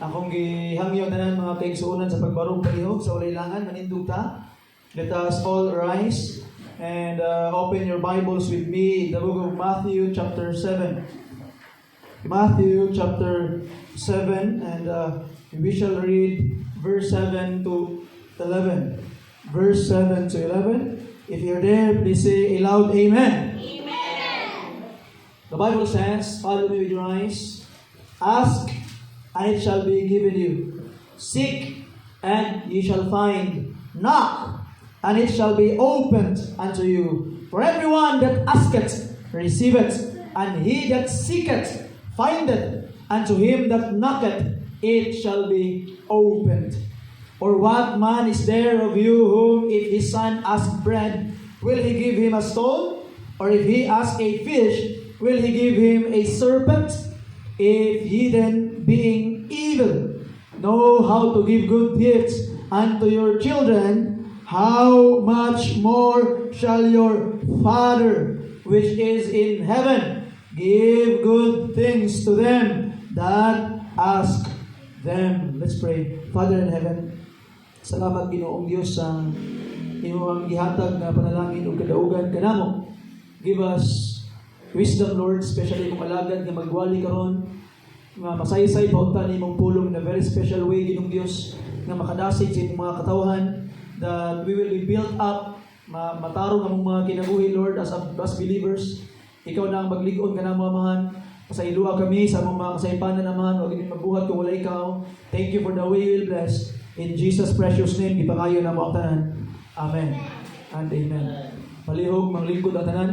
Akong gihangyo tanan mga kaigsuonan sa pagbarong palihog sa ulaylangan manindog ta. Let us all rise and open your Bibles with me in the book of Matthew chapter 7. Matthew chapter 7 and we shall read verse 7 to 11. Verse 7 to 11. If you're there, please say a loud amen. Amen. The Bible says, follow me with your eyes. Ask, and it shall be given you. Seek, and ye shall find. Knock, and it shall be opened unto you. For everyone that asketh, receiveth, and he that seeketh, findeth, and to him that knocketh, it shall be opened. Or what man is there of you whom, if his son ask bread, will he give him a stone? Or if he ask a fish, will he give him a serpent? If ye then, being evil, know how to give good gifts unto your children, how much more shall your Father which is in heaven give good things to them that ask them. Let's pray. Father in heaven, salamat Ginoong Diyos sa imong gihatag na panalangin ug kadaugan kanamo. Give us wisdom, Lord, especially kung alagad nga magwali karon nga masaysay paunta ni imong pulong in a very special way, Ginoong Diyos, nga makadasig sa imong mga katawhan, that we will be built up, matarong ang mga kinabuhi, Lord, as believers. Ikaw na ang magligon kanamo, Amahan. Pasayloa kami sa among mga kasaypanan, Amahan. Huwag kami magbuhat kung wala ikaw. Thank you for the way you will bless. In Jesus' precious name, ipakayo na mo ang tanan. Amen and amen. Palihog, manglingkod ang tanan.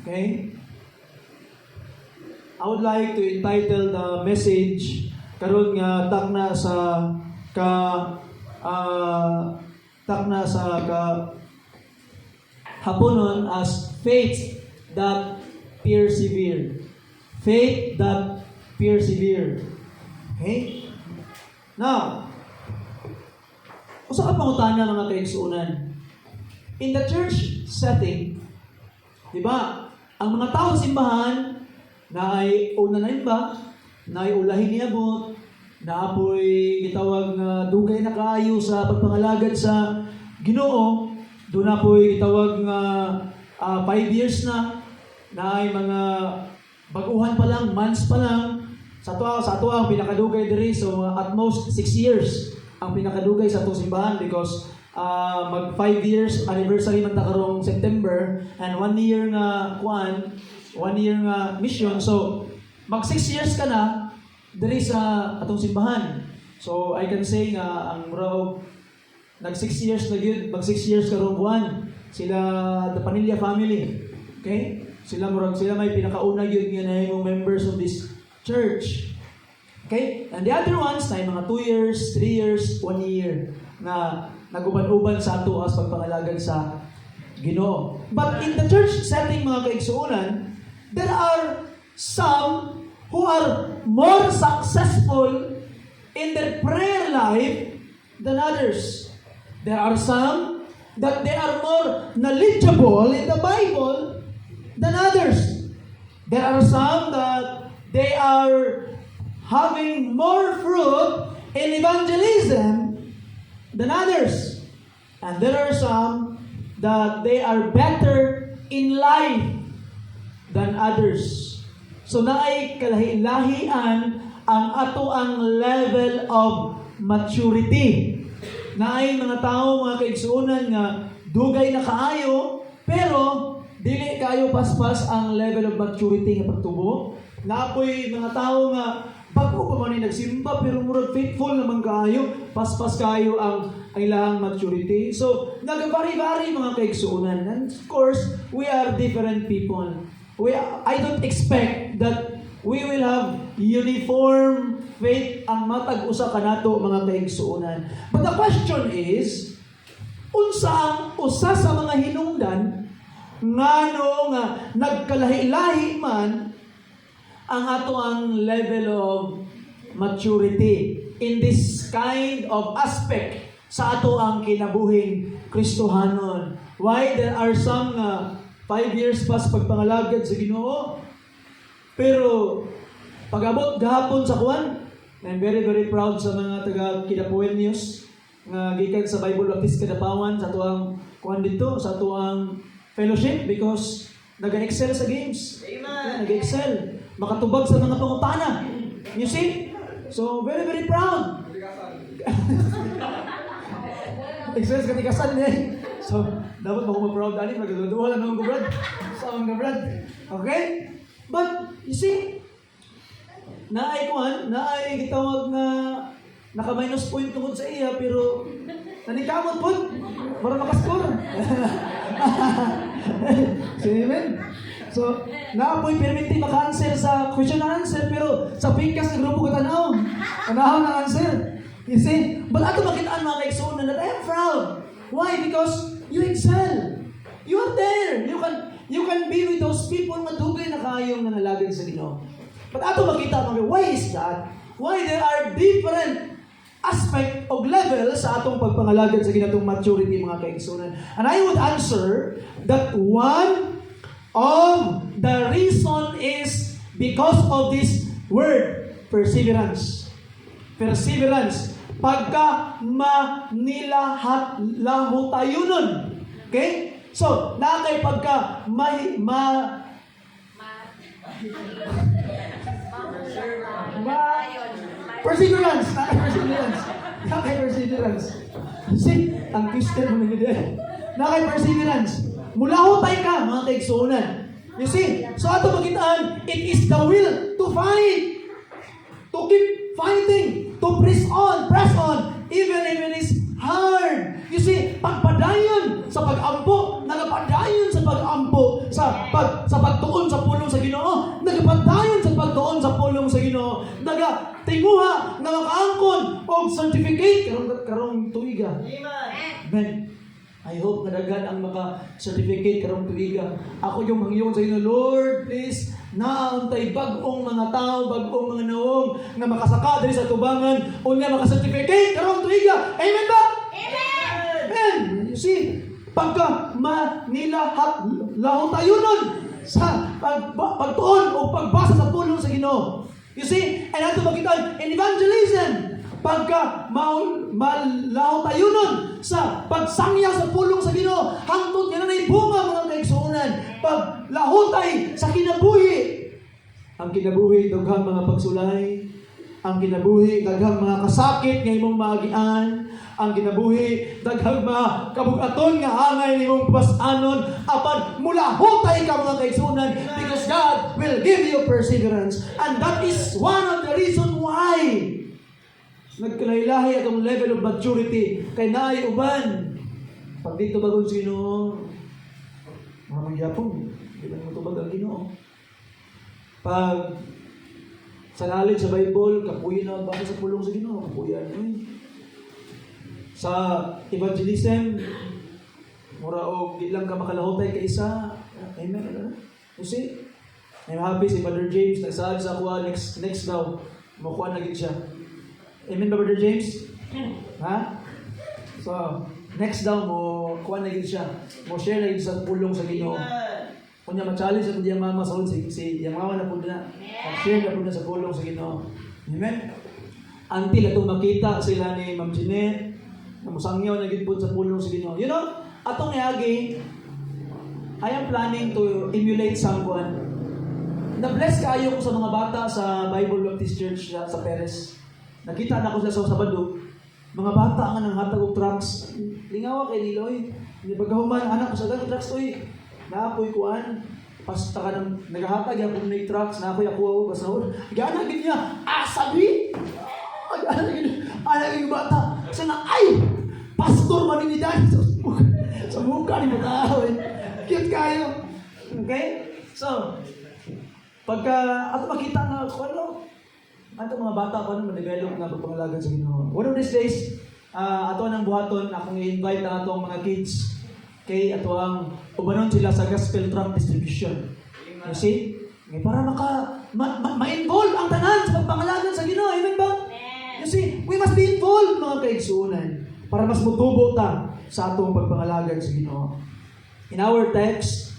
Okay? I would like to entitle the message karon nga takna sa haponon as faith that persevere. Faith that persevere. Okay? Now, usa ka pangutana mga kaigsuonan. In the church setting, di ba? Ang mga tao sa simbahan na ay una na ba, na ay ulahin niabot, na apoy gitawag nga dugay na kaayo sa pagpangalagad sa Ginoo, doon na po'y gitawag nga 5 years na ay mga baguhan pa lang, months pa lang, sa ato ang pinakadugay diri, so at most 6 years ang pinakadugay sa atong simbahan because mag 5 years anniversary man ta karong September and 1 year nga 1 year nga mission. So, mag 6 years ka na diri sa atong simbahan. So, I can say nga ang murag nag 6 years na gyud, mag 6 years karong buwan. Sila the Panilla family. Okay? Sila may pinakauna gyud nga nahimong members of this church. Okay? And the other ones na mga 2 years, 3 years, 1 year na naguban-uban sa ato as pagpangalagan sa Ginoo. But in the church setting mga kaigsuonan, there are some who are more successful in their prayer life than others. There are some that they are more knowledgeable in the Bible than others. There are some that they are having more fruit in evangelism than others. And there are some that they are better in life than others. So naay kalahi-lahian ang ato ang level of maturity. Naay mga tao, mga kaigsuonan nga dugay na kaayo, pero dili kaayo paspas ang level of maturity nga pagtubo. Naapoy mga tao nga bago pa man nagsimba pero murag faithful naman kaayo, paspas kaayo ang ilang maturity. So nagabari-bari mga kaigsuonan. And of course, we are different people. I don't expect that we will have uniform faith ang matag usa kanato mga kaigsuonan. But the question is, unsa ang usa sa mga hinungdan ngano nga nagkalahi-lahi man ang ato ang level of maturity in this kind of aspect sa ato ang kinabuhing Kristohanon. Why there are some 5 years pas pagpangalagad sa Ginoo, pero pag-abot gahapon sa kuwan, I'm very, very proud sa mga taga Kidapuel News nga gikan sa Bible Baptist Kadapawan sa tuang kuan dito, sa tuang fellowship because nag-excel sa games. Amen. Nag-excel. Makatubag sa mga pangutana. You see? So, very, very proud. Excel sa katikasan niya. So, dapat ako ma-proud ani magduduwa lang ng Brad. Sa mga Brad. Okay? But, you see, naay gitawag na naka-minus point tungkol sa iya, pero nanikamot po para makascore. So, amen? So, naapoy permitti maka-answer sa question and answer, pero sa pingkas ng grupo ko tanaw. Tanaw ng answer. You see? But ato makitaan mga kaigsunan that I am proud. Why? Because you excel. You are there. You can be with those people na dugay na kayong nanalagad sa Ginoo. But ato makita mga, why is that? Why there are different aspect of level sa atong pagpangalagad sa ginatong maturity mga kaigsunan. And I would answer that one of the reason is because of this word, perseverance. Perseverance. Pagka manilahutayunon. Okay? So, nakay pagka perseverance. Nakay perseverance. See, ang Christian mo nagiging. Nakay perseverance. Mulahutay ka, mga kaigsunan. You see? So, ato makitaan, it is the will to fight. To keep fighting. To press on, even if it is hard. You see, pagpadayon sa pag-ampo, nagapadayon sa pag-ampo, sa pagtuon sa pulong sa Ginoo, nagapadayon sa pagtuon sa pulong sa Ginoo, nagatinguha, nagakaangkon, og certificate, karong tuiga. Amen. I hope nadaghan ang maka-certificate karong tuiga. Ako yung mangyon sa inyo, Lord, please, nauntay bagong mga tao, bagong mga naong na makasaka diri sa tubangan o nga maka-certificate karong tuiga. Amen ba? Amen. You see, pagka manilahutayunon sa pagtuon o pagbasa sa pulong sa Ginoo. You see, and ato makita in evangelism, pagka malahutayunon sa pagsangya sa pulong sa Ginoo, hangtod nga na bunga mga kaigsuonan, paglahutay sa kinabuhi. Ang kinabuhi, daghang mga pagsulay. Ang kinabuhi, daghang mga kasakit nga imong maagian. Ang kinabuhi, daghang mga kabugaton nga angay nimong pasanon. Apan mulahutay ka mga kaigsuonan because God will give you perseverance. And that is one of the reason why nagkalailahi atong level of maturity kay naay uban. Pag dito bagong Ginoo, mga magyapon, di ba mo tubag ang Ginoo? Pag sa knowledge sa Bible, kapuyan na base sa pulong sa Ginoo, kapuyan. Sa evangelism, mura og di lang ka makalahutay kay isa. Amen. You see? I'm happy si Brother James nagsaad sa ako next daw. Makuha na gid siya. Amen ba, Brother James? Ha? So, next daw mo, kuha na gid siya. Mo share na gid sa pulong sa Ginoo. Kung niya ma-challenge ako diya mama sa si yung mama na po na. Share na po na sa pulong sa Ginoo. Amen? Until atong makita sila ni Ma'am Jeanette, na musangyaw na gid po sa pulong sa Ginoo. You know, atong niagi, I am planning to emulate someone. Na-bless kayo ko sa mga bata sa Bible Baptist Church sa Perez. Nakita na ko sila sa Sabado. Mga bata nga nang hatag og trucks. Lingawa kay Niloy. Ni pagkahuman anak ko sa ganung trucks oy. Naapoy kuan. Pasta ka nang nagahatag ya kung may trucks na ako basta hod. Gana gid niya. Sabi. Ana gid bata. Sana ay pastor man ni Dan. Sa mukha ni mukha. Cute kayo. Okay? So, pagka ato makita na ano ato mga bata pa naman develop na pagpangalagan sa Ginoo. One of these days, ato nang buhaton akong i-invite ang atong mga kids kay ato ang ubanon sila sa gospel tract distribution. You see? Para ma-involve ang tanan sa pagpangalagan sa Ginoo. Amen ba? You see, we must be involved mga kaigsuonan para mas mutubo ta sa atong pagpangalagan sa Ginoo. In our text,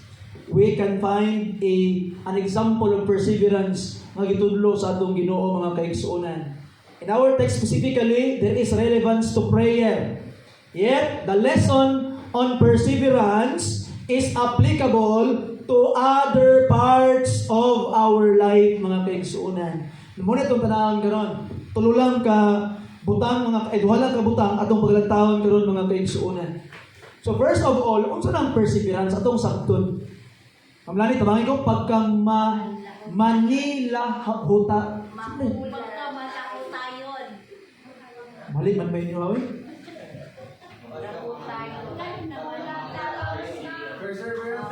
we can find an example of perseverance nga gitudlo sa atong Ginoo mga kaigsuonan. In our text specifically, there is relevance to prayer. Yet, the lesson on perseverance is applicable to other parts of our life, mga kaigsuunan. Muna itong tanawang karon, tululang ka butang, duhala ka butang, atong paglantawon karon mga kaigsuunan. So first of all, kung saan ang perseverance, atong sakton. Kamlani, tabangin ko, pagka Manila huta. Pagka malakutayon. Mali man ba inyo, Hawi?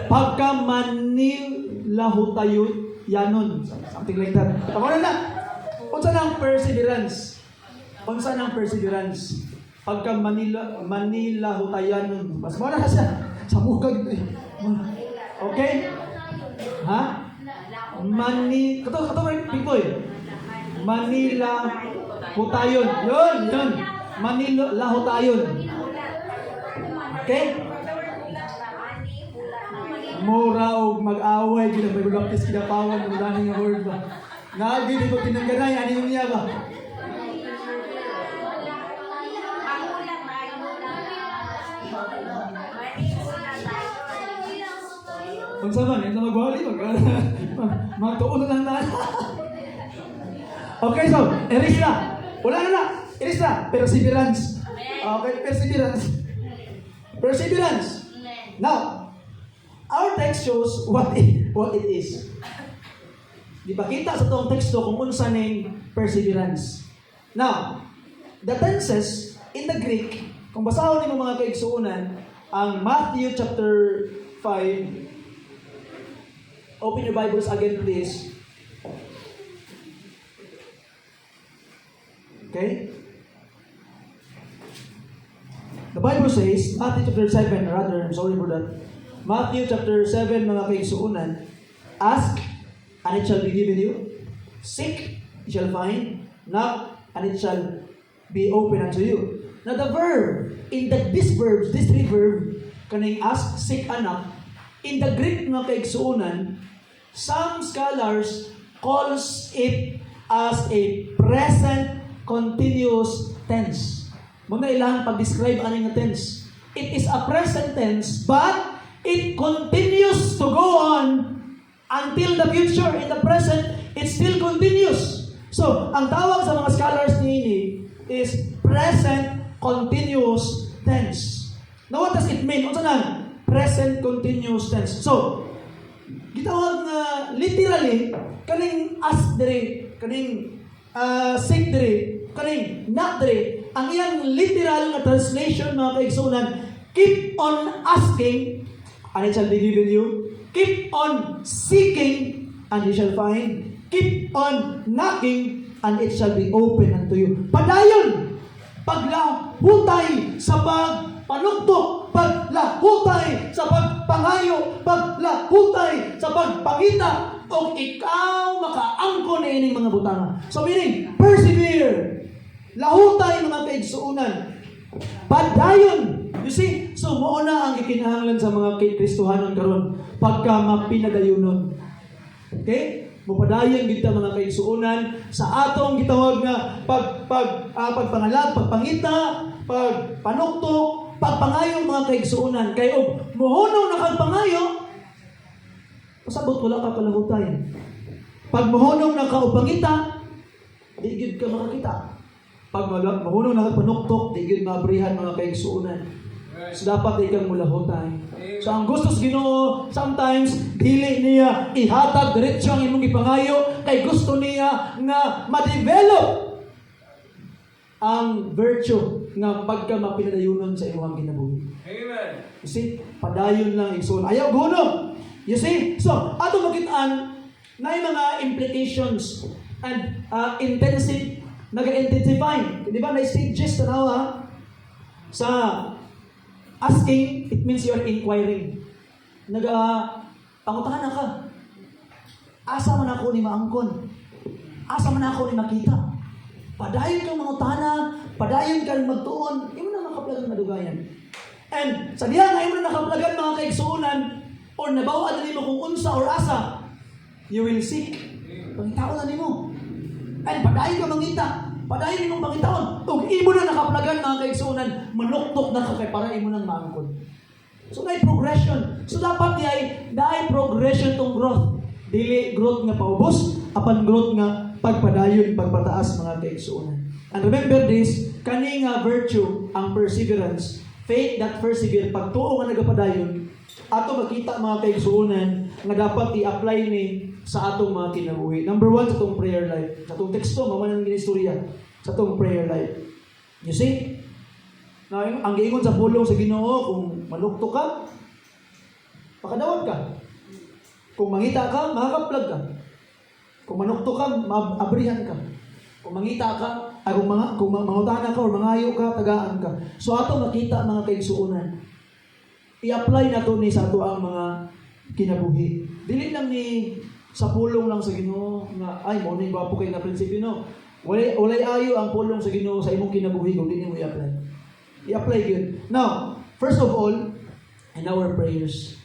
Pagka Manila hutayon, yanon. Something like that. Tama na. Kung saan ang perseverance? Kung saan ang perseverance? Pagka Manila hutayanon. Mas muna na siya. Sa mukha. Okay? Ha? Kato people. Manila hutayon. Yun. Manila hutayon. Okay? Mura o mag-away, ginabay-baptis, kinapawan, maraming nga word ba? Nagi, di ko tinangganay, ano yung niya ba? Kung saan ito mag-wali, magtuon na lang na. Okay, so, erase na. Wala na. Erase na. Perseverance. Okay, perseverance. Perseverance. Now, our text shows what it is. Di ba kita sa itong teksto kung unsa ning perseverance. Now, the tenses in the Greek, kung basahon nimo mga kaigsuunan, ang Matthew chapter 5, open your Bibles again please. Okay? The Bible says, Matthew chapter 7, rather, I'm sorry for that. Matthew chapter 7, mga kaigsuunan, ask, and it shall be given you. Seek, you shall find. Knock, and it shall be open unto you. Now the verb, these three verbs, kaning ask, seek, and knock, in the Greek mga kaigsuunan, some scholars calls it as a present continuous tense. Muna ilang pag-describe aning tense. It is a present tense, but it continues to go on until the future. In the present, it still continues. So, ang tawag sa mga scholars niini is present continuous tense. Now, what does it mean? Unsa nang present continuous tense? So, gitawag na literally kaning ask dire, kaning seek dire, kaning knock dire. Ang iyang literal na translation mga kaigsuunan, keep on asking and it shall be given you. Keep on seeking and you shall find. Keep on knocking and it shall be open unto you. Padayon, paglahutay sa pagpanugtok, paglahutay sa pagpangayo, paglahutay sa pagpangita, o ikaw makaangko na ining mga butanga. So meaning, persevere. Lahutay mga kaigsuunan. Padayon. You see, so mauna ang ikinahanglan sa mga Kristohanon karon pagka mapinadayunon. Okay? Mupadayon kita mga kaigsuunan sa atong gitawag nga pagpangalag, pagpangita, pagpanuktok, pagpangayo mga kaigsuunan. Kay og mohonong na kag pangayo, pasabot wala ka kalahutay. Pag mohonong na ka og pangita, di gyud ka makakita. Pag mahunong na panuktok, di gyud mabrihan mga kaigsuunan. So dapat ikang mulahutay. So ang gusto sa Ginoo, sometimes dili niya ihatag diretso ang imong ipangayo kay gusto niya nga ma-develop ang virtue nga pagka mapinadayunon sa imong kinabuhi. Amen. You see, padayon lang igsoon. Ayaw guno. You see? So, ato makitaan na yung mga implications and intensive nag-intensify. Di ba? Na stages tanawa sa asking, it means you are inquiring. Pangutahan na ka. Asa man ako ni maangkon? Asa man ako ni makita? Padayon kang mangutana, padayon kang magtuon, imo na makaplagan madugayan. And sa diha nga imo na nakaplagan mga kaigsuunan, or nabawa na nimo kung unsa or asa, you will seek. Pangitaon na nimo. And padayon ka mangita. padayon imong pangitaon. Ug imo na nakaplagan mga kaigsuonan, manuktok na ka kay para imo nang maangkon. So na progression. So dapat dai progression tong growth. Dili growth nga paubos, apan growth nga pagpadayon, pagpataas mga kaigsuonan. And remember this, kani nga virtue ang perseverance, faith that persevere, pagtuo nga nagapadayon, ato makita mga kaigsuonan nga dapat i-apply ni sa atong mga kinabuhi. Number 1 sa atong prayer life. Sa atong teksto, mamanang ginistorya sa atong prayer life. You see? Na ang giingon sa pulong sa Ginoo, kung manukto ka, makadawat ka. Kung mangita ka, makakaplag ka. Kung manukto ka, maabrihan ka. Kung mangita ka, kung mangutana ka o mangayo ka, tagaan ka. So ato makita mga kaigsuonan. I-apply na to ni sa ato ang mga kinabuhi. Dili lang ni sa pulong lang sa Ginoo nga ay mo ning gwapo kay na prinsipyo no. Walay ayo ang pulong sa Ginoo sa imong kinabuhi kung dili mo i-apply. I-apply yun. Now, first of all, in our prayers.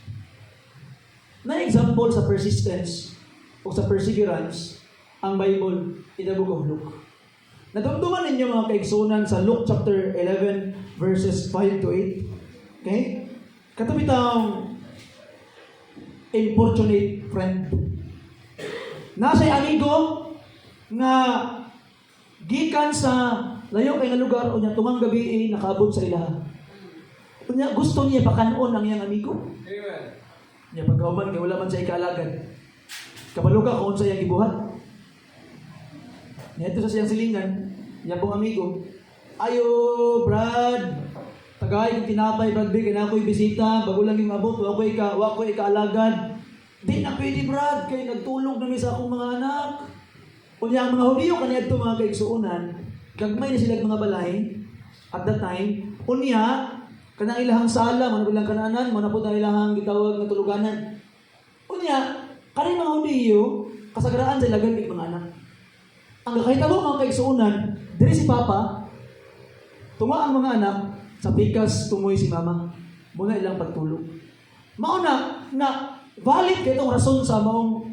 Na example sa persistence o sa perseverance ang Bible in the book of Luke. Nadumduman ninyo mga kaigsunan sa Luke chapter 11 verses 5 to 8. Okay? Katubitang importunate friend. Nasa'y amigo nga gikan sa layo kay nga lugar o niya tumang gabi nakaabot sa ilaha. Unya gusto niya pakanon ang iyang amigo. Amen. Niya pagkauman kay wala man sa ikaalagad. Kabalo ka kung sa iyang gibuhat. Niya ito sa siyang silingan, niya pong amigo. Ayo, Brad. Tagay kong tinapay, Brad B. Kaya ako'y bisita. Bago lang yung abot. Wako'y ikaalagad. Di na pwede, Brad. Kaya nagtulog na sa akong mga anak. Unya ang mga Hudiyo kaniya ito mga kaigsuunan. Gagmay na sila mga balay. At that time. Unya, kanang ilahang sala, manabilang kananan, manapod ang ilahang gitawag na tuluganan. Unya, kanang mga Hudiyo, kasagaraan sa ilagan ng mga anak. Ang kakahitabo mga kaigsuunan, diri si Papa, tunga ang mga anak, sa pikas tumoy si Mama. Muna ilang pagtulog. Mauna, na valid kayo itong rason sa maong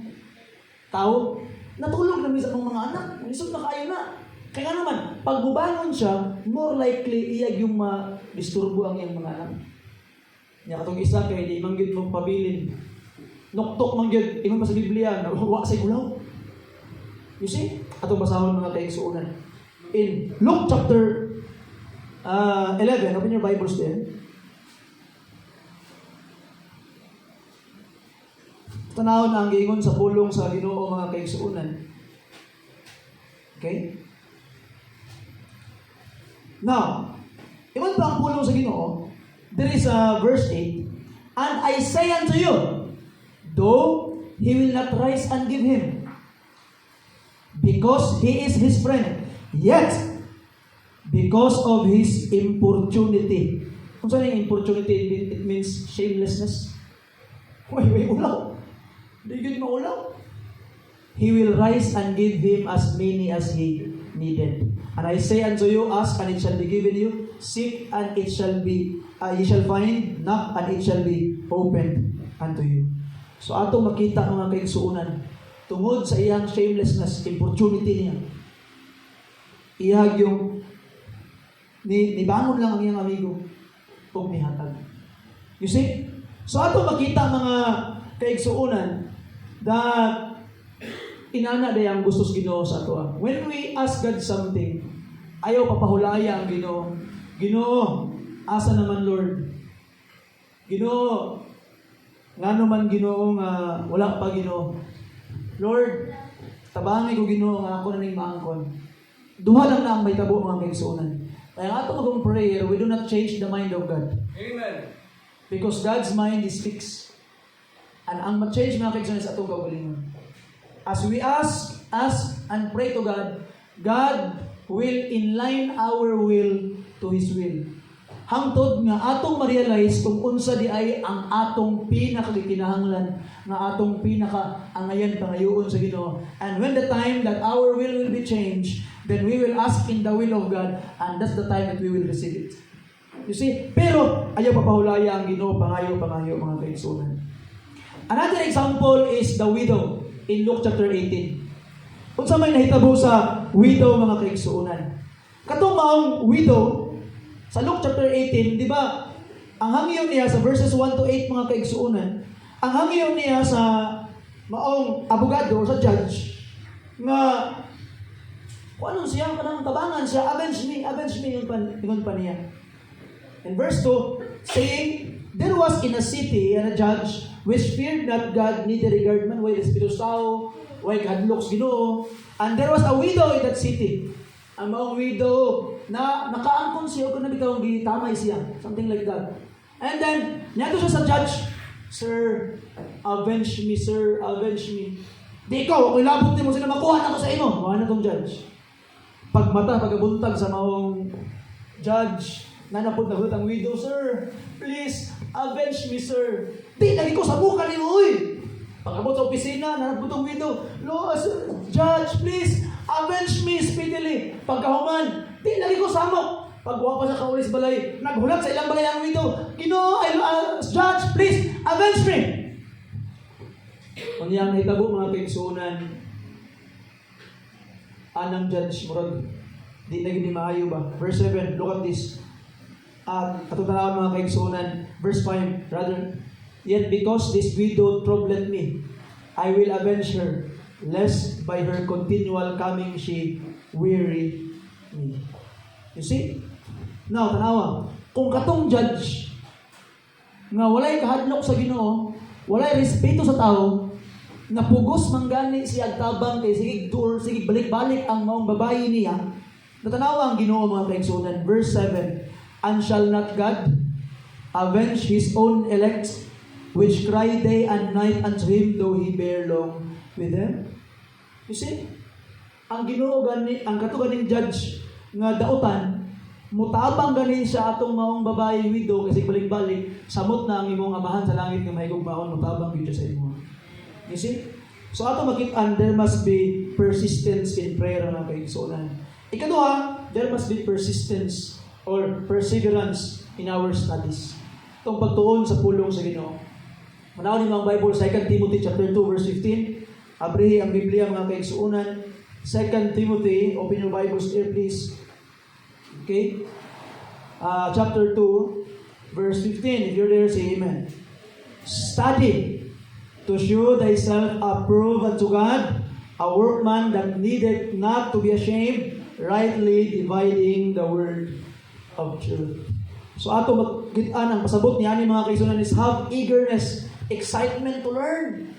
tao, natulog namin sa mga anak, isog na kayo na. Kaya naman, pag bubangon siya, more likely iyag yung ma-disturbo ang iyang mga anak. Niya katong isa kay di manggid mong pabilin. Noktok manggid, ingon pa sa Biblia, nawawa sa ulaw. You see? Atong basahon mga kaigsuunan. In Luke chapter 11, open your Bibles there. Tanawon ang giingon sa pulong sa Ginoo mga kaigsuunan. Okay? Now, iwan pa ang pulong sa Ginoo. There is verse 8. And I say unto you, though he will not rise and give him, because he is his friend, yet because of his importunity. Kung saan yung importunity, it means shamelessness. Way ulaw. Di yun maulaw. He will rise and give him as many as he needed. And I say unto you, ask and it shall be given you, seek and it shall be, ye shall find, knock and it shall be opened unto you. So ato makita mga kaigsuunan, tungod sa iyang shamelessness, opportunity niya. Iyag yung nibangon lang ang iyang amigo kung nihatag. You see? So ato makita mga kaigsuunan that inana day ang gusto sa Ginoo sa ato. When we ask God something, ayaw papahulaya ang Ginoo. Ginoo, asa naman Lord? Ginoo, ngano man Ginoo nga wala pa Ginoo. Lord, tabangi ko Ginoo nga ako na ning maangkon. Duha lang na ang may tabo mga kaigsuunan. Kaya nga ito magong prayer, we do not change the mind of God. Amen. Because God's mind is fixed. And ang ma-change mga kaigsuunan sa atong kaugalingon. As we ask and pray to God, God will inline our will to His will. Hangtod nga atong ma-realize kung unsa di ay ang atong pinakagikinahanglan, nga atong pinaka-angayan pangayoon sa Ginoo. And when the time that our will be changed, then we will ask in the will of God, and that's the time that we will receive it. You see? Pero ayaw papahulaya ang Ginoo pangayo mga kaigsuunan. Another example is the widow in Luke chapter 18. Unsa may nahitabo sa widow mga kaigsuunan. Katong maong widow, sa Luke chapter 18, di ba, ang hangyo niya sa verses 1 to 8 mga kaigsuunan, ang hangyo niya sa maong abogado, sa judge, nga, kung anong siya, kanang tabangan siya, avenge me, yung pa niya. In verse 2, saying, there was in a city and a judge which feared not God, neither regard man, why the Espiritu tao, why God looks Ginoo, and there was a widow in that city. Ang maong widow na nakaangkon siya kung nabitaw ang gitamay siya, something like that. And then, niyato siya sa judge, Sir, avenge me, sir, avenge me. Di ikaw, ako'y labot mo sila, makuha na ko sa imo. Makuha na tong judge. Pagmata, pagabuntag sa maong judge, nanapod na ang widow, sir, please, avenge me, sir. Di, lagi ko sa buka ni uy. Pagabot sa opisina, nanapod ang widow, sir, judge, please, avenge me speedily. Pagkahuman, di, lagi ko sa amok. Pagkuha pa sa kaulis balay, naghulat sa ilang balay ang widow, judge, please, avenge me. Kung niyang naitabo mga kaigsuunan, anang judge, murag, di na gini maayo ba? Verse 7, look at this. At katutanawan mga kaigsuunan, verse 5, rather, yet because this widow troubled me, I will avenge her, lest by her continual coming she weary me. You see? Now, tanawa, kung katong judge, nga walay kahadlok sa Ginoo, walay respeto sa tao, nga pugos manggani siya agtabang kay sige dur, sige balik-balik ang maong babae niya, natanawa ang Ginoo mga kaigsunan. Verse 7, and shall not God avenge his own elect, which cry day and night unto him, though he bear long with them? You see? Ang Ginoo gani, ang katuganing judge nga dautan, mutabang ganin siya atong maong babae widow kasi balik-balik, samot na ang imong amahan sa langit nga mahigugmaon, mutabang dito sa imo. You see? So ato makit-an, there must be persistence in prayer na kaigsuonan. Ikaduha, there must be persistence or perseverance in our studies. Itong pagtuon sa pulong sa Ginoo. Manawon ni mga Bible, 2 Timothy chapter 2 verse 15. Abrihi ang Biblia mga kaigsuonan. 2 Timothy, open your Bibles there please. Okay? Chapter 2 verse 15. If you're there, say amen. Study to show thyself approved unto God, a workman that needeth not to be ashamed, rightly dividing the word of truth. So ato magkitaan ang pasabot niya ni mga kaigsuonan is have eagerness, excitement to learn.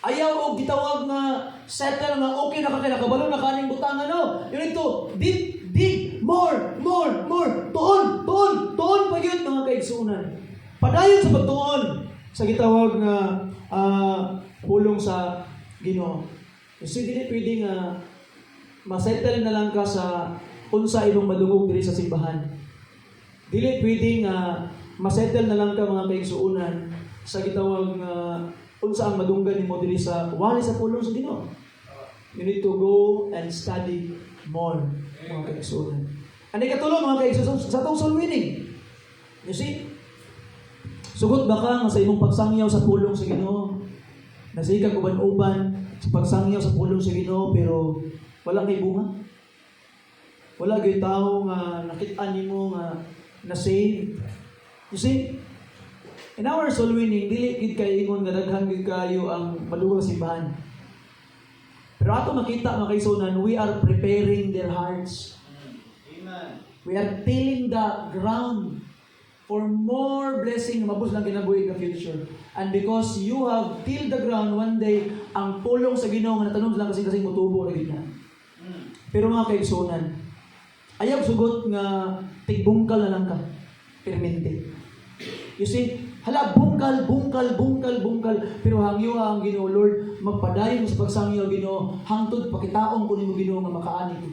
Ayaw og gitawag na settle nga okay na ka kay nakabalo na kaning butang ano. You need to dig more. Tuon pagyud mga kaigsuonan. Padayon sa pagtuon sa gitawag nga pulong sa Ginoo. Kasi dili pwedeng masettle na lang ka sa unsa imong madungog diri sa simbahan. Dili pwedeng masettle na lang ka mga kaigsuonan sa gitawag nga unsa ang madunggan nimo diri sa wali sa pulong sa Ginoo. You need to go and study more mga kaigsuonan. Ani katulong mga kaigsuonan sa tong soul winning. You see? Sugot ba ka nga sa imong pagsangyaw sa pulong sa Ginoo? Nasikag uban-uban sa pagsangyaw sa pulong sa Ginoo pero wala kay bunga. Wala gyud tawo nga nakit-an nimo nga na-save. You see? In our soul winning, dili gid kay ingon nga daghan gid kayo ang madugang simbahan. Pero ato makita mga kaigsuonan, we are preparing their hearts. Amen. We are tilling the ground for more blessing mabus lang kinabuhi in the future. And because you have tilled the ground, one day, ang pulong sa Ginoo nga natanong lang kasi mutubo na gid na. Pero mga kaigsuonan, ayaw sugot nga tigbungkal na lang ka. Permente. You see, hala, bungkal. Pero hangyo ang Ginoo, Lord, magpadayon sa pagsangyo Ginoo, hangtod pakitaon ko nimo Ginoo nga makaani ko.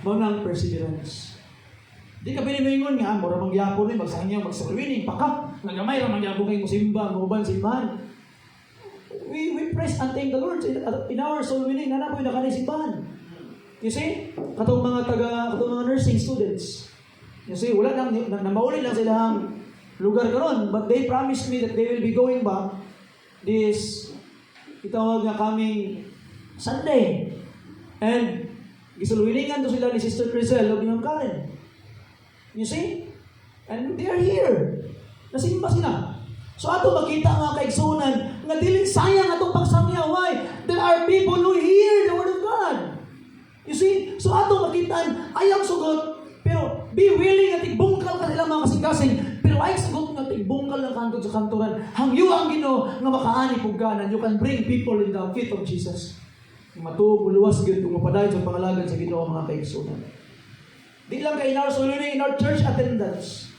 Manang perseverance. Di ka pinimingon nga, mura mangyapon ni magsangyo, magsalwining, paka, nagamay ra mangyapon kay musimba, muban simbahan. We praise and thank the Lord in our soul winning, nanapoy na kanay simbahan. You see, katong mga nursing students. You see, wala lang, namauli lang silang lugar karon, but they promised me that they will be going back this itawag nga coming Sunday. And gisuluwiningan to sila ni Sister Crisel o ni Ma'am Karen. You see? And they are here. Nasimba sila. So ato makita nga kaigsunan nga dili sayang atong pagsamyaw. Why? There are people who hear the word of God. You see? So ato makita ayaw sugot, pero be willing at igbungkal ka nila mga kasing-kasing, pero ay sugot nga igbungkal ng kantod sa kanturan. Hangyo ang Ginoo nga makaani pugganan. You can bring people in the feet of Jesus. Matuog luwas gyud kung mapadayon sa pangalagan sa Ginoo mga kaigsunan. Di lang kay in our solution, in our church attendance.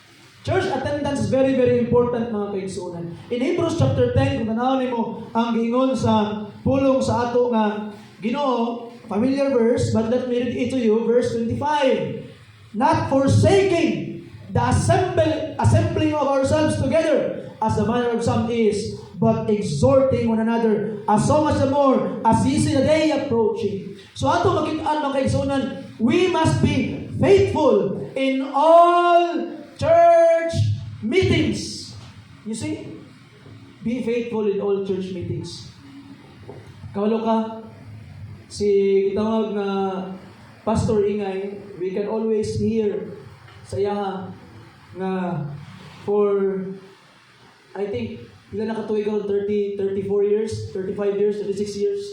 Church attendance is very, very important mga kaigsunan. In Hebrews chapter 10, kung tanawin mo ang giingon sa pulong sa ato nga Ginoo, familiar verse, but let me read it to you, verse 25. Not forsaking the assembling of ourselves together, as the manner of some is, but exhorting one another, as so much the more, as ye see the day approaching. So ato makitaan mga kaigsunan, we must be faithful in all church meetings. You see? Be faithful in all church meetings. Kawalo ka, si tawag na Pastor Ingay, we can always hear sa yaha nga for, I think, ilan nakatuig ako, 34 years, 35 years, 36 years.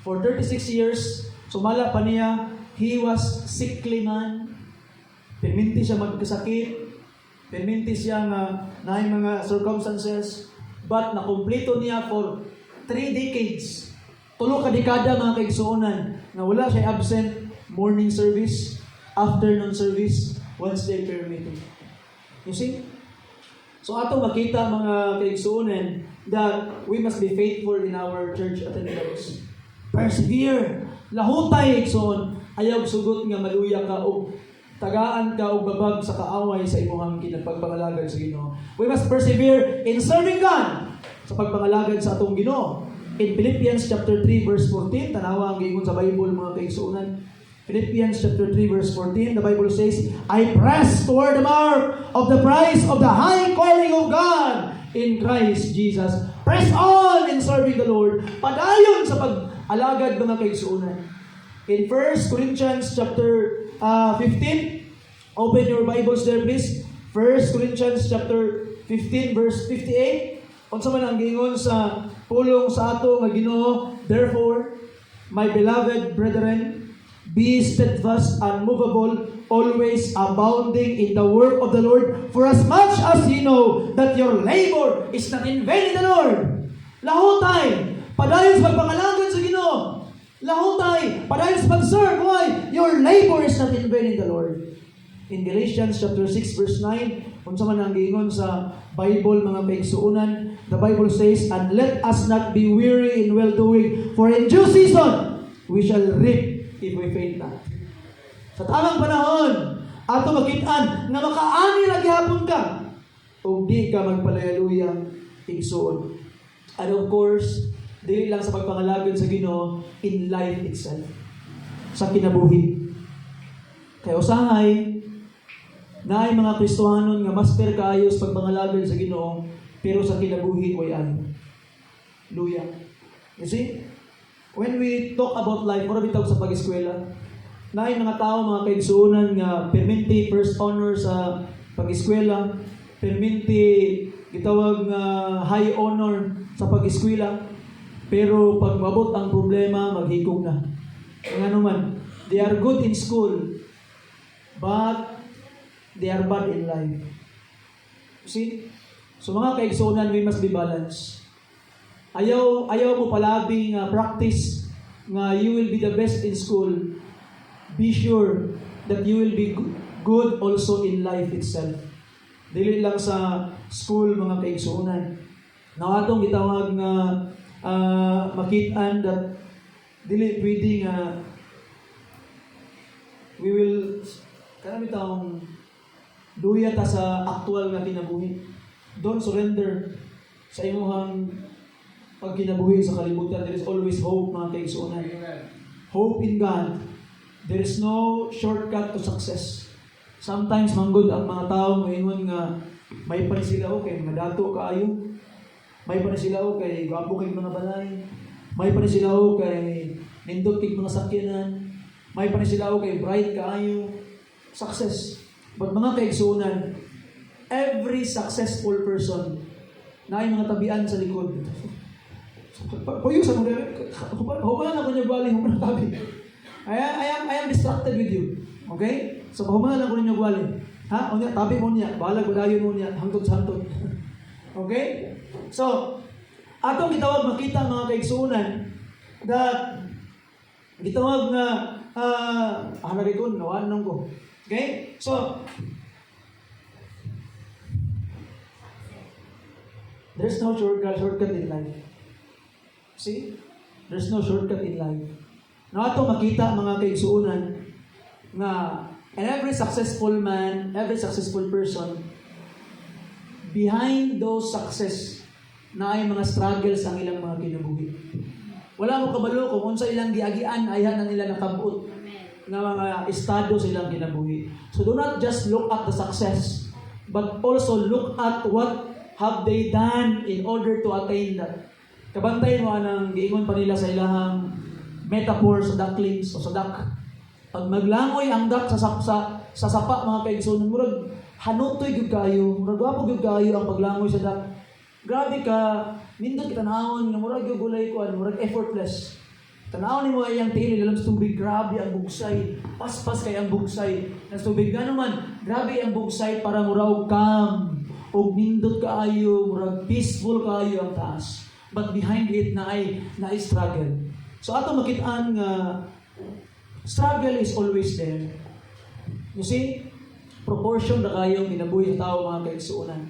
For 36 years, sumala pa niya, he was sickly man. Perminti siya magkasakit, perminti siya na mga circumstances, but nakumpleto niya for 3 decades. 3 ka dekada mga kaigsuonan na wala siya absent morning service, afternoon service, Wednesday prayer meeting. You see? So ato makita mga kaigsuonan that we must be faithful in our church attendance. Persevere. Lahutay igsoon, ayaw sugot nga maluya ka o tagaan ka o babag sa kaaway sa imong kinapagpangalagan sa Ginoo. We must persevere in serving God sa pagpangalagan sa atong Ginoo. In Philippians chapter 3 verse 14, tanawa ang giingon sa Bible mga kaigsuonan. Philippians chapter 3 verse 14, the Bible says, I press toward the mark of the prize of the high calling of God in Christ Jesus. Press on in serving the Lord. Padayon sa pag-alagad mga kaigsuonan. In 1 Corinthians chapter 15, open your Bibles there please. 1 Corinthians chapter 15 verse 58. Unsa man ang giingon sa pulong sa ato nga Ginoo, therefore, my beloved brethren, be steadfast, unmovable, always abounding in the work of the Lord, for as much as ye know that your labor is not in vain in the Lord. Lahutay, padayon sa pagpangalagan sa Ginoo. Lahutay, padayon sa pag-serve. Why? Your labor is not in vain in the Lord. In Galatians chapter 6 verse 9, kung sa man ang giingon sa Bible mga kaigsuonan, the Bible says, and let us not be weary in well-doing, for in due season we shall reap if we faint not. Sa tamang panahon, ato makitaan nga makaani na gihapon ka o di ka magpalayaluya igsuon. And of course, dili lang sa pagpangalagan sa Ginoo, in life itself. Sa kinabuhi. Kaya usahay, na ay mga Kristohanon nga master kaayo sa pagpangalagan sa Ginoo, pero sa kinabuhi way ano. Luya. You see? When we talk about life, mura bitaw sa pag-eskwela, na ay mga tao, mga kaigsuonan nga perminti first honor sa pag-eskwela, perminti gitawag nga high honor sa pag-eskwela, pero pag mabot ang problema, maghikog na. Ang ano man, they are good in school, but they are bad in life. See? So mga kaigsuonan, we must be balanced. Ayaw mo palabing practice nga you will be the best in school. Be sure that you will be good also in life itself. Dili lang sa school mga kaigsuonan. Na atong gitawag nga makitaan that dili pwedeng we will kanang bitawng duya ta sa actual nga kinabuhi. Don't surrender sa imong pagkinabuhi sa kalibutan. There is always hope mga kaigsuonan. Hope in God. There is no shortcut to success. Sometimes manggod ang mga tao ngayon nga may pa sila okay, madato kaayo. May pa sila okay, gwapo kay mga balay. May pa sila okay, nindot kay mga sakyanan, may panisilaw kay bright kaayo, success. But mga kaigsuonan, every successful person na ay mga tabian sa likod. Puyusan mo rin. Huwag na ko niya bali, huwag na tabi. I am distracted with you. Okay? So, huwag na ko niya bali. Ha? O niya, tabi mo niya. Balag, wadayon mo niya. Hangtod sa hangtod. Okay? So, atong gitawag makita mga kaigsuonan that gitawag na hanagay ko, nawaan lang ko. Okay? So, there's no shortcut in life. See? There's no shortcut in life. Now, ito makita mga kaigsuonan na every successful man, every successful person, behind those success na ay mga struggles ang ilang mga kinabuhi. Wala mo kabalo kung unsa ilang giagian ayhan na nila nakabuot na mga estado sa ilang kinabuhi. So do not just look at the success, but also look at what have they done in order to attain that. Kabantay mo anang giingon pa nila sa ilahang metaphor sa ducklings o sa duck. Pag maglangoy ang duck sa sapa mga kaigsuonan, murag hanutoy gyud kayo, murag wapo gyud kayo ang paglangoy sa duck. Grabe ka, nindot kita naon nga murag gyud gulay ko, murag effortless. Tanawon nimo ay ang tili dalam tubig, grabe ang bugsay. Paspas kay ang bugsay. Sa tubig nga naman, grabe ang bugsay para murag calm. O nindot kaayo, murag peaceful kaayo ang taas. But behind it na ay struggle. So ato makitaan nga struggle is always there. You see, proportion na kayo kinabuhi sa tao mga kaigsuonan.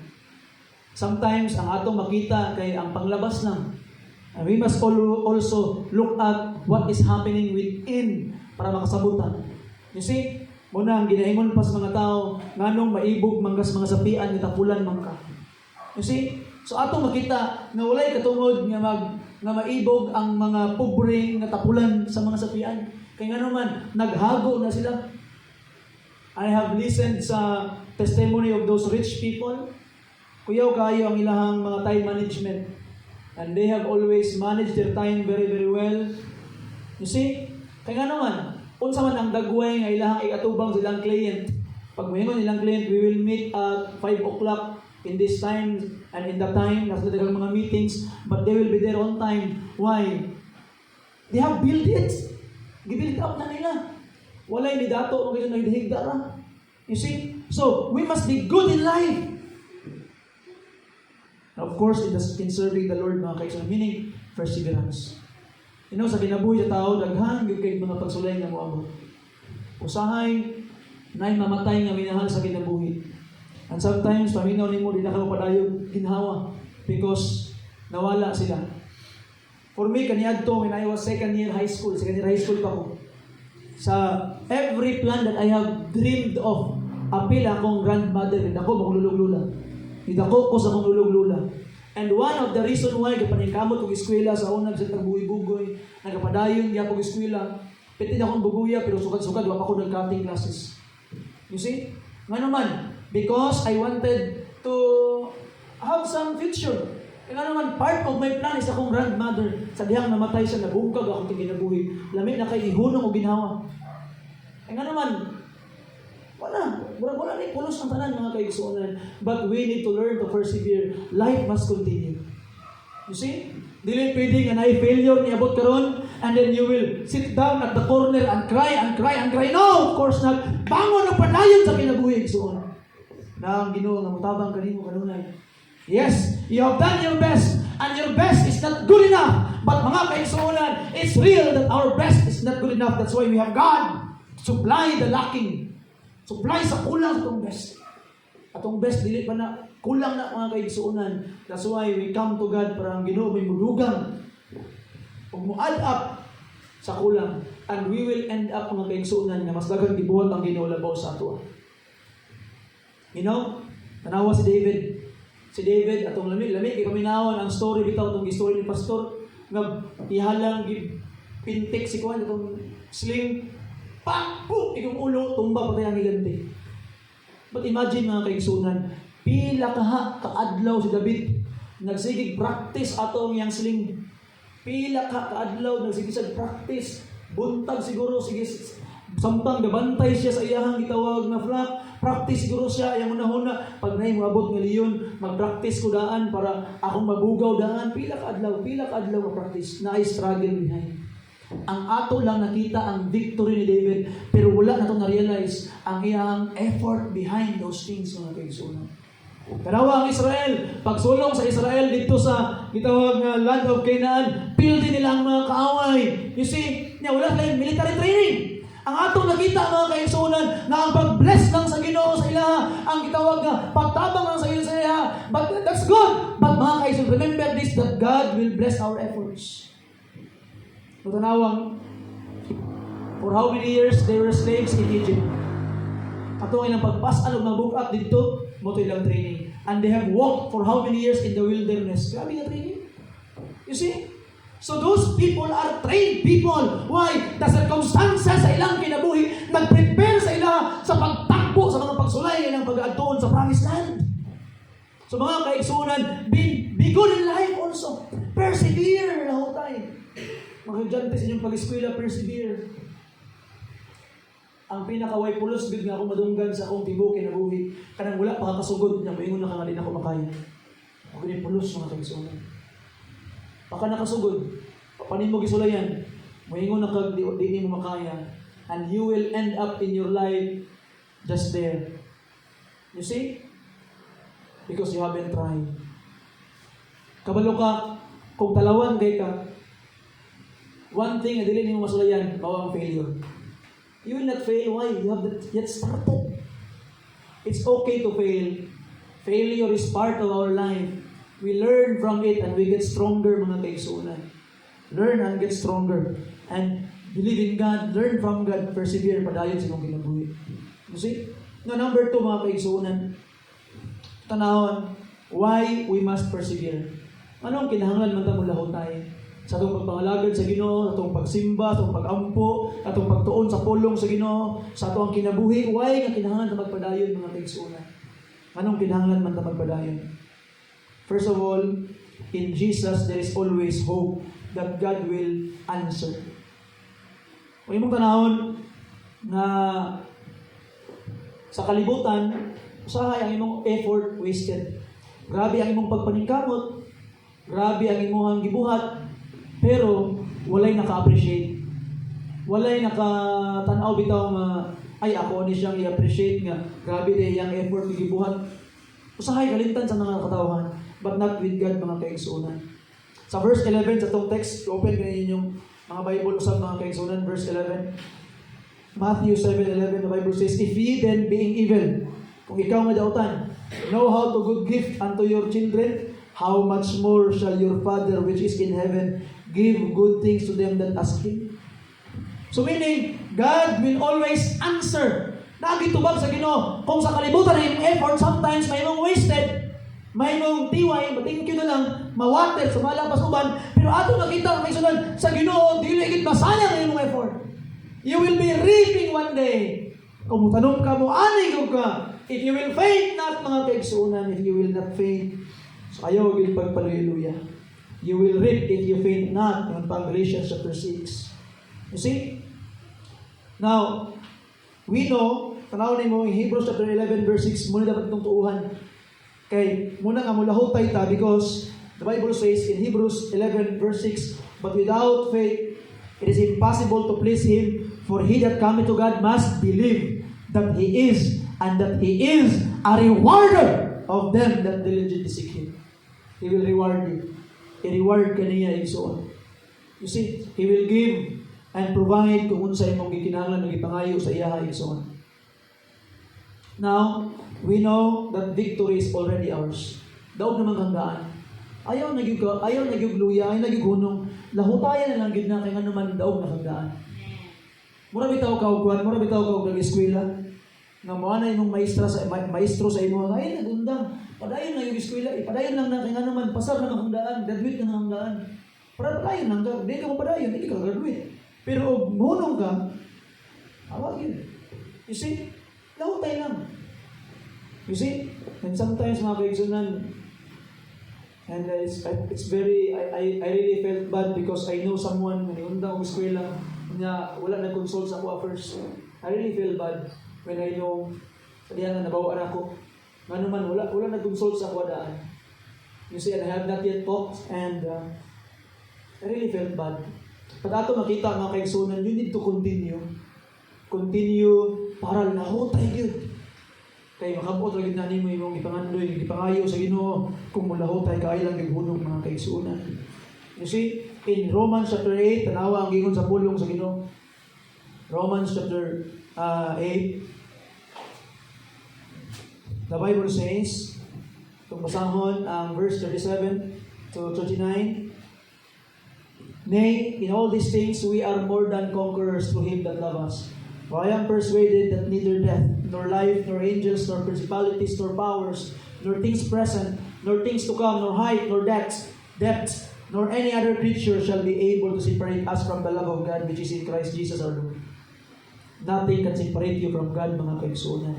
Sometimes ang atong makita kay ang panglabas lang. And we must also look at what is happening within para makasabutan. You see, muna ang ginaingon pa sa mga tao nganong maibog manggas mga sapian ni tapulan man ka. You see? So atong makita nga walay katungod nga maibog ang mga pobreng nga tapulan sa mga sapian. Kay nga naman naghago na sila. I have listened sa testimony of those rich people. Kuyaw kayo ang ilahang mga time management. And they have always managed their time very, very well. You see? Kaya nga naman, unsa man ang dagway nga ilahang iatubang silang client. Pag mahingon ilang client, we will meet at 5 o'clock in this time and in that time. Nasa dagang mga meetings, but they will be there on time. Why? They have built it. Gibuild up na nila. Walay ni dato, kung kayo nagdihigda ra. You see? So, we must be good in life. Of course, in serving the Lord, mga kaisan, meaning perseverance. You know, sa kinabuhi sa tao, daghan yung kay mga pagsulay na moabot. Usahay, na mamatay nga minahal sa kinabuhi. And sometimes, paminaw ni mo, di na ka mapadayog ginhawa because nawala sila. For me, kaniadto, when I was second year high school pa ko, sa every plan that I have dreamed of, apil akong grandmother, hindi ako makululog-lula. Idako ko sa kong lulog-lula. And one of the reason why kapaningkamot kong eskwela sa unang sa tagbuhi-bugoy, nagapadayon niya kong eskwela, piti na akong buguya, pero sukad-sukad, wala ako nag-cutting classes. You see? Nga naman, because I wanted to have some future. Nga naman, part of my plan is akong grandmother. Sa dihang namatay siya, nabungkag akong kinabuhi. Lamig na kay ihunong o ginawa. Nga naman, wala na pulos ang tanan mga kaigsuonan. But we need to learn to persevere. Life must continue. You see? Dili pwedeng na failure niabot karon and then you will sit down at the corner and cry and cry and cry. No, of course not. Bangon ang padayon sa kinabuhi igsuon. Na ang Ginoo nga mutabang kanimo kanunay. Yes, you have done your best and your best is not good enough. But mga kaigsuonan, it's real that our best is not good enough. That's why we have God to supply the lacking. Supply sa kulang itong best. Atong best, dili pa na, kulang na mga kaigsuonan. That's why we come to God para ang Ginoo may mulugang. Kung mo-add up sa kulang, and we will end up mga kaigsuonan nga mas daghang gibuhat ang Ginoo labaw sa ato. You know, tanawa si David. Si David, atong lamig, kay kaminawon ang story bitaw, itong story ni Pastor, nga ihalang pintik si Kuan, itong sling, pang! Ikong ulo, tumba patay ang higanti. But imagine mga kaigsunan, pila kaadlaw si David, nagsigig practice atong yang sling. Pila kaadlaw nagsigig practice. Buntag siguro, sige, samtang gabantay siya sa iyahang gitawag na flock, practice siguro siya, yung una-una, pag na'y moabot nga liyon, mag-practice ko daan para akong mabugaw daan, pila ka adlaw ma-practice, na I struggle behind. Ang ato lang nakita ang victory ni David, pero wala na ito na-realize ang iyang effort behind those things, mga kaigsunan. Kanawa ang Israel, pagsulong sa Israel dito sa gitawag nga land of Canaan, pildi nila ang mga kaaway. You see, wala silang military training. Ang atong nakita mga kaigsunan na ang pag-bless lang sa Ginoo sa ilaha, ang gitawag nga pagtabang lang sa ilaha. But that's good. But mga kaigsunan, remember this, that God will bless our efforts. Tanawang, for how many years they were slaves in Egypt? Atong ilang pagpasalog ng bukat dito, mo ito ilang training. And they have walked for how many years in the wilderness? Grabe na training. You see? So those people are trained people. Why? The circumstances sa ilang kinabuhi nag-prepare sa ilang sa pagtakbo sa mga pagsulay ng pag-aadtoon sa promised land. So mga kaigsunan, be good in life also. Persevere na hutay. Mga estudyante sa inyong pag-eskwela, persevere. Ang pinaka-way pulos big nga akong madunggan sa akong tibo kinabuhi. Kanang wala pa kakasugod niya, maingon na kangalin ako makaya. Ako din pulos mga kaigsunan. Pagka nakasugod, papanin mo gisulayan, maingon na kag di mo makaya, and you will end up in your life just there. You see? Because you haven't tried. Kabalo ka, kung talawan kay ka, one thing na dili mo masulayan, bawang failure. You will not fail. Why? You have not yet started. It's okay to fail. Failure is part of our life. We learn from it and we get stronger, mga kaigsunan. Learn and get stronger. And believe in God. Learn from God. Persevere. Padayon sa mong kinabuhi. You see? Now, number 2, mga kaigsunan. Tanahon, why we must persevere. Anong kinahanglan man ta mo lahon tayo? Sa atong pagpangalagad sa Ginoo, sa atong pagsimba, sa atong pagampo, sa atong pagtuon sa pulong sa Ginoo, sa atong kinabuhi, why nga kinahanglan ta magpadayon, mga kaigsunan? Anong kinahanglan man ta magpadayon? First of all, in Jesus there is always hope that God will answer. Kung imong tanahon na sa kalibutan, usahay ang imong effort wasted. Grabe ang imong pagpaningkamot, grabe ang imong gibuhat, pero walay naka-appreciate. Walay naka-tanaw bitaw nga ay ako ni siyang i-appreciate nga grabe din yang effort ni gibuhat. Usahay kalimtan sa mga katawhan, but not with God, mga kaigsunan. Sa verse 11 sa tong text, open kayo yung mga Bible usab, mga kaigsunan, verse 11. Matthew 7:11, the Bible says, if ye then being evil, kung ikaw nga dautan, know how to good gift unto your children, how much more shall your Father which is in heaven give good things to them that ask Him? So meaning, God will always answer. Nagitubag sa Ginoo. Kung sa kalibutan na yung effort, sometimes may mong wasted, may mong tiway, matingin na lang, mawater, sumalapas uban, pero ato nakita, may sunod, sa Ginoo, dili higit masayang na yung effort. You will be reaping one day. Kung tanong ka mo, anig ka. If you will faint not, mga kaigsunan, if you will not faint, so ayaw will pagpaluluya. You will reap if you faint not. Yung Galatians chapter 6. You see? Now, we know, tanaw mo in Hebrews chapter 11 verse 6, muna dapat itong tuuhan. Kay, muna nga mula hutay ta, because the Bible says in Hebrews 11 verse 6, but without faith, it is impossible to please Him, for he that cometh to God must believe that He is, and that He is a rewarder of them that diligently seek Him. He will reward you. I-reward ka niya igsoon. You see, He will give and provide kung unsa imong gikinahanglan nga gipangayo sa iyaha igsoon. Now, we know that victory is already ours. Daog naman hanggaan. Ayaw nagyug luya, ayaw nagyug hunong. Lahutayan na lang gid na kay ngano man daog na hanggaan. Mura bitaw ka og kuan, mura bitaw ka og eskwela. Nga mo na imong maestro sa imong ay nagundang. Padayon na yung eskwela, padayon lang na kay ngano man pasar na hanggaan, graduate na hanggaan. Para padayon lang ka, di ka mo padayon, di ka graduate. Pero og hunong ka, awag yun. You see? Lahutay lang. You see? And sometimes mga kaigsunan, and it's very, I really felt bad because I know someone, nagundang og eskwela, na wala nag-consult sa ako first. I really feel bad when I know diyan na nabawaan ako. Ano man, wala nag-consult sa ako daan. You see, and I have not yet talked, and I really felt bad. Pag ato makita mga kaigsunan, you need to continue. Continue para lahutay yun. Kaya makabot rin na mo yung ipangandoy, ipangayo sa Ginoo kung mulahutay ka ay lang naghunong mga kaigsunan. You see, in Romans chapter 8, tanawa ang gingon sa pulong sa Ginoo. Romans chapter 8, the Bible says, itong basahon ang verse 37 to 39, Nay, in all these things we are more than conquerors through Him that loved us. For I am persuaded that neither death, nor life, nor angels, nor principalities, nor powers, nor things present, nor things to come, nor height, nor depths, nor any other creature shall be able to separate us from the love of God which is in Christ Jesus our Lord. Nothing can separate you from God, mga kaigsunan.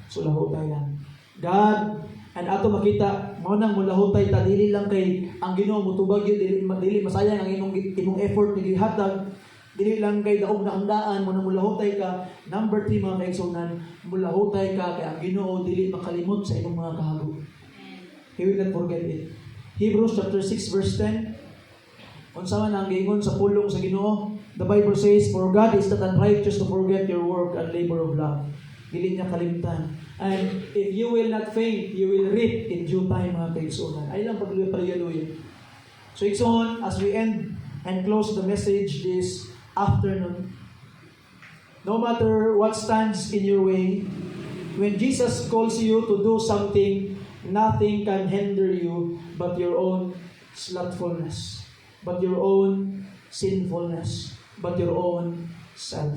So lahutay lang. God, and ato makita, mo nang mulahutay ta, dili lang kay ang Ginoo mutubag yun, dili masayang ang imong effort ni gihatag, dili lang kay daog na handaan mo nang mulahutay ka. Number 3 mga kaigsunan, mulahutay ka kay ang Ginoo dili makalimot sa imong mga kahago. He will not forget it. Hebrews chapter 6 verse 10. Unsa man ang giingon sa pulong sa Ginoo? The Bible says, For God is not unrighteous to forget your work and labor of love. Dili niya kalimtan. And if you will not faint, you will reap in due time, mga kaigsunan. Ay lang pagluya. So igsoon, as we end and close the message this afternoon, no matter what stands in your way, when Jesus calls you to do something, nothing can hinder you but your own slothfulness, but your own sinfulness, but your own self.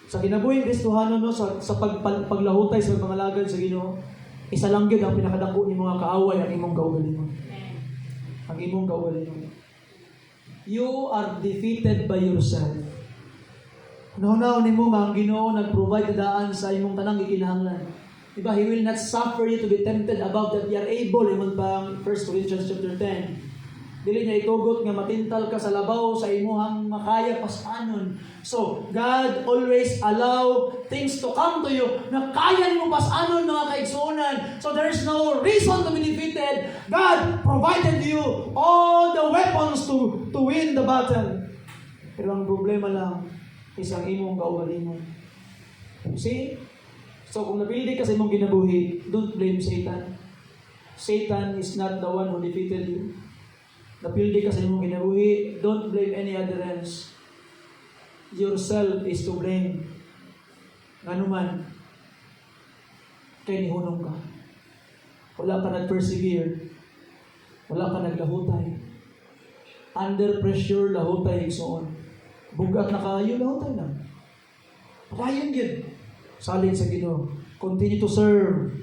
Sa kinabuhing Kristohano, no, sa paglahutay sa pangalagad sa Ginoo, isa lang yun ang pinakadako ni mga kaaway, ang imong kaugalingon. Ang imong kaugalingon. You are defeated by yourself. Naunaw ni mo nga ang Ginoo nag-provide daan sa imong tanang gikinahanglan. Diba? He will not suffer you to be tempted above that you are able. Iman pa ang 1 Corinthians chapter 10. Dili niya itugot nga matintal ka sa labaw sa imuhang makaya pasanon. So, God always allow things to come to you na kaya nimo pasanon, mga kaigsunan. So, there is no reason to be defeated. God provided you all the weapons to win the battle. Pero ang problema lang is ang imong kaugalingon. See? So, kung napili ka sa imong kinabuhi, don't blame Satan. Satan is not the one who defeated you. Napildi ka sa imong kinabuhi, don't blame any other else. Yourself is to blame. Nga naman, kay nihunong ka. Wala ka nag-persevere. Wala ka naglahutay. Under pressure, lahutay igsoon. Bugat na kayo, lahutay lang. Patayon yun. Salin sa Ginoo. Continue to serve.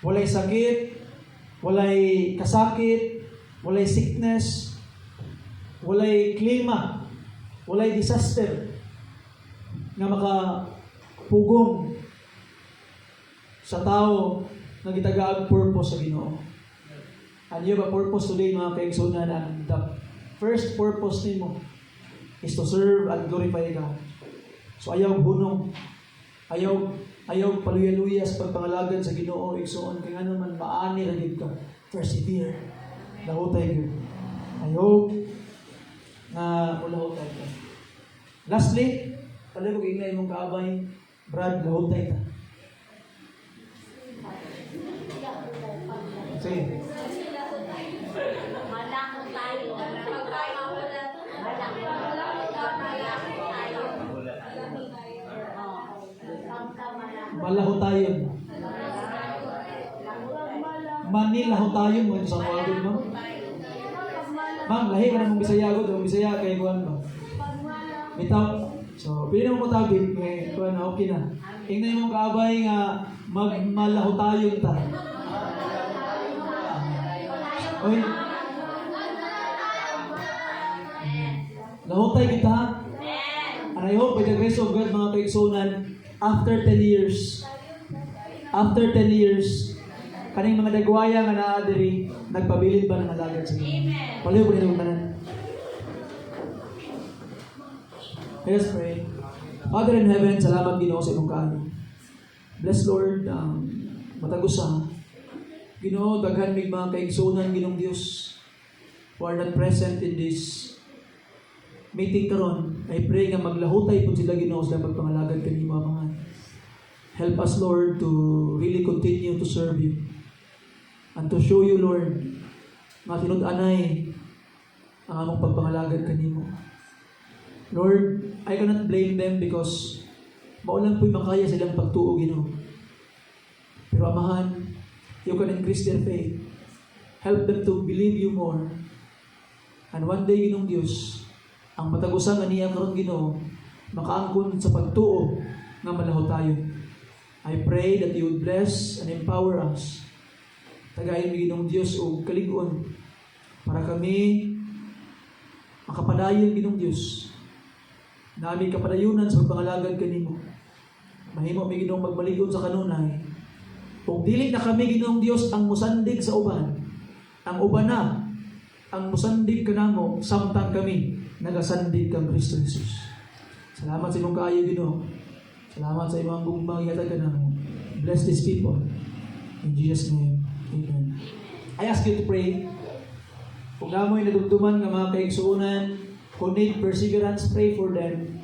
Walay sakit, walay kasakit, walay sickness, walay klima, walay disaster nga makapugong sa tao na gitagaag purpose sa Ginoo. And you have a purpose today, mga kaigsunan, and the first purpose nimo is to serve and glorify God. So ayaw hunong, ayaw paluya-luya sa pagpangalagan sa Ginoo, igsoon kay nga naman maani ra gid ka. Persevere. Lahutay yun. I hope na ulahutay ka. Lastly, pala ko inglay mong kaabay, Brad, lahutay ta. Sige. Malako tayo. Malahutayon. Manilahutayon mo ito sa mga agad mo. Ma'am, lahi ka na mong Bisaya agad. Ang Bisaya kay Kuan ba? Bitaw. So, pili naman mo tabig. Kuan na, okay na. Ingnan mo kaabay nga magmalahutayon ta. Okay. Lahutay kita ha. And I hope by the grace of God, mga kaigsunan, after 10 years, kaning mga dagwaya nga naa diri nagpabilin ba ng alagad sa inyo. Paliw ko nito tanan. Let us pray. Father in heaven, salamat Ginoo sa imong kaayo. Bless Lord, matagusa. Ginoo, daghan mig mga kaigsunan Ginoong Dios who are not present in this meeting karon. I pray nga maglahutay po sila Ginoo sa pagpangalagad kanimo Amahan. Help us Lord to really continue to serve you and to show you Lord nga tinud-anay ang among pagpangalagad kanimo. Lord, I cannot blame them because maulang po'y makaya silang pagtuo Ginoo. Pero Amahan, you can increase their faith. Help them to believe you more. And one day, Ginoong Diyos, ang matagusan nga niya karon Ginoo, makaangkon sa pagtuo nga malaho tayo. I pray that you would bless and empower us. Tagayin mi Ginoong Diyos o kalig-on para kami makapadayon Ginoong Diyos. Nami kapadayunan sa pagpangalagad kanimo. Mahimo mi Ginoong magmaligon sa kanunay. Kung dili na kami Ginoong Dios ang musandig sa uban, ang uban na ang musandig kanamo samtang kami nagasandig kang Kristo Jesus. Salamat sa imong kaayo Ginoo. Salamat sa imong bugmang yatag kanamo. Bless these people. In Jesus' name. Amen. I ask you to pray. Kung namoy nadumduman nga mga kaigsuonan, kung need perseverance, pray for them.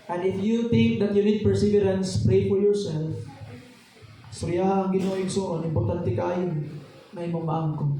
And if you think that you need perseverance, pray for yourself. Suryaha ang Ginoo igsuon, importante kayo na imong maangkon.